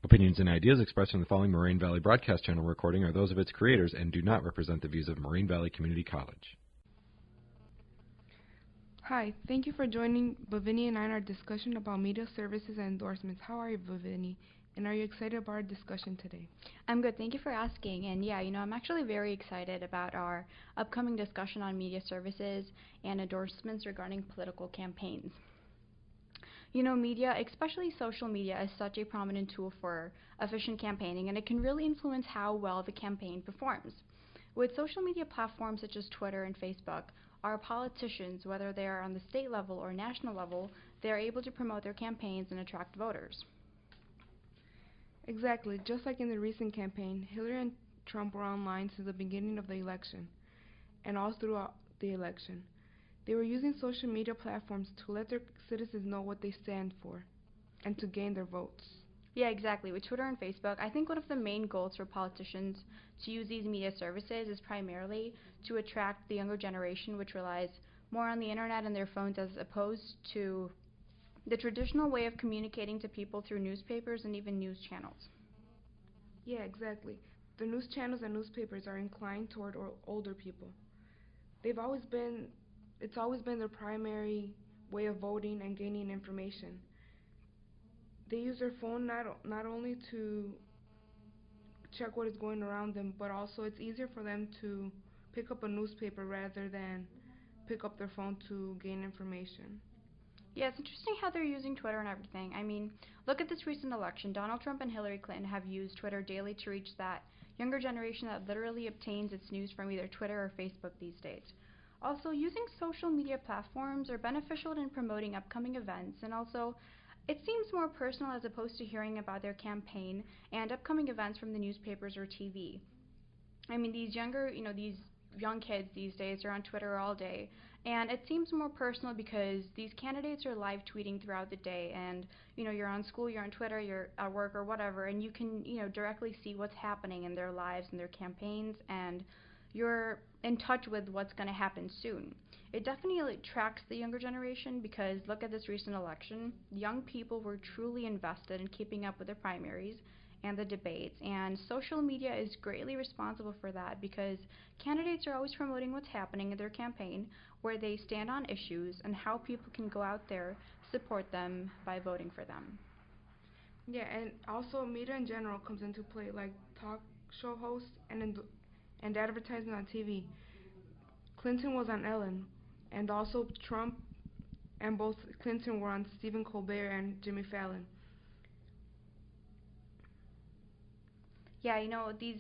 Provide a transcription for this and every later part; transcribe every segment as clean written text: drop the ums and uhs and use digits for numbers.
Opinions and ideas expressed in the following Moraine Valley Broadcast Channel recording are those of its creators and do not represent the views of Moraine Valley Community College. Hi, thank you for joining Bhavini and I in our discussion about media services and endorsements. How are you, Bhavini? And are you excited about our discussion today? I'm good, thank you for asking. And yeah, I'm actually very excited about our upcoming discussion on media services and endorsements regarding political campaigns. Media, especially social media, is such a prominent tool for efficient campaigning, and it can really influence how well the campaign performs. With social media platforms such as Twitter and Facebook, our politicians, whether they are on the state level or national level, they are able to promote their campaigns and attract voters. Exactly. Just like in the recent campaign, Hillary and Trump were online since the beginning of the election and all throughout the election. They were using social media platforms to let their citizens know what they stand for and to gain their votes. Yeah, exactly. With Twitter and Facebook, I think one of the main goals for politicians to use these media services is primarily to attract the younger generation, which relies more on the internet and their phones as opposed to the traditional way of communicating to people through newspapers and even news channels. Yeah, exactly. The news channels and newspapers are inclined toward older people. It's always been their primary way of voting and gaining information. They use their phone not only to check what is going around them, but also it's easier for them to pick up a newspaper rather than pick up their phone to gain information. Yeah, it's interesting how they're using Twitter and everything. I mean, look at this recent election. Donald Trump and Hillary Clinton have used Twitter daily to reach that younger generation that literally obtains its news from either Twitter or Facebook these days. Also, using social media platforms are beneficial in promoting upcoming events, and also it seems more personal as opposed to hearing about their campaign and upcoming events from the newspapers or TV. I mean, these young kids these days are on Twitter all day, and it seems more personal because these candidates are live tweeting throughout the day, and you're on school, you're on Twitter, you're at work or whatever, and you can directly see what's happening in their lives and their campaigns, and you're in touch with what's going to happen soon. It definitely attracts the younger generation because look at this recent election. Young people were truly invested in keeping up with the primaries and the debates, and social media is greatly responsible for that because candidates are always promoting what's happening in their campaign, where they stand on issues, and how people can go out there, support them by voting for them. Yeah, and also media in general comes into play, like talk show hosts and advertising on TV. Clinton was on Ellen, and also Trump and both Clinton were on Stephen Colbert and Jimmy Fallon. Yeah, these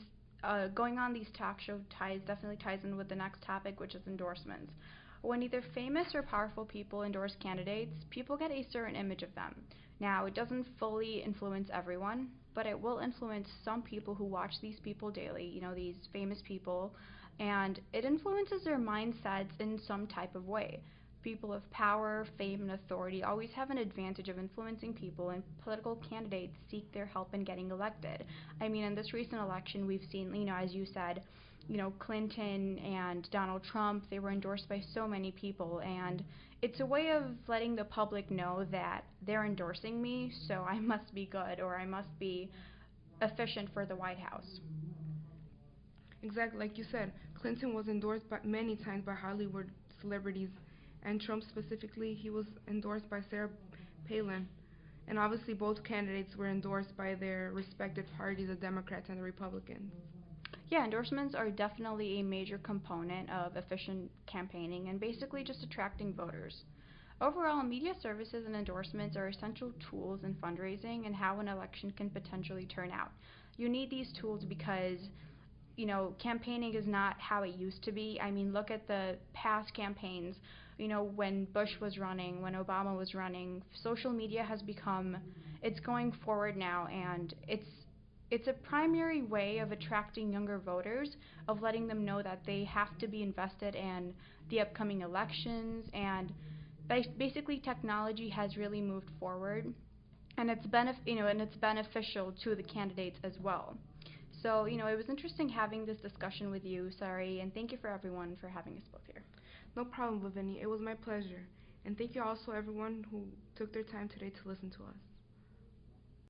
going on these talk show definitely ties in with the next topic, which is endorsements. When either famous or powerful people endorse candidates, people get a certain image of them. Now, it doesn't fully influence everyone, but it will influence some people who watch these people daily, these famous people, and it influences their mindsets in some type of way. People of power, fame, and authority always have an advantage of influencing people, and political candidates seek their help in getting elected. I mean, in this recent election, we've seen, as you said, Clinton and Donald Trump, they were endorsed by so many people, and it's a way of letting the public know that they're endorsing me, so I must be good or I must be efficient for the White House. Exactly, like you said, Clinton was endorsed many times by Hollywood celebrities, and Trump specifically, he was endorsed by Sarah Palin. And obviously both candidates were endorsed by their respective parties, the Democrats and the Republicans. Yeah, endorsements are definitely a major component of efficient campaigning and basically just attracting voters. Overall, media services and endorsements are essential tools in fundraising and how an election can potentially turn out. You need these tools because campaigning is not how it used to be. I mean, look at the past campaigns. When Bush was running, when Obama was running, social media has it's going forward now, and it's a primary way of attracting younger voters, of letting them know that they have to be invested in the upcoming elections, and basically technology has really moved forward, and it's beneficial to the candidates as well. So, it was interesting having this discussion with you, Sari, and thank you for everyone for having us both here. No problem, Lavinia. It was my pleasure. And thank you also everyone who took their time today to listen to us.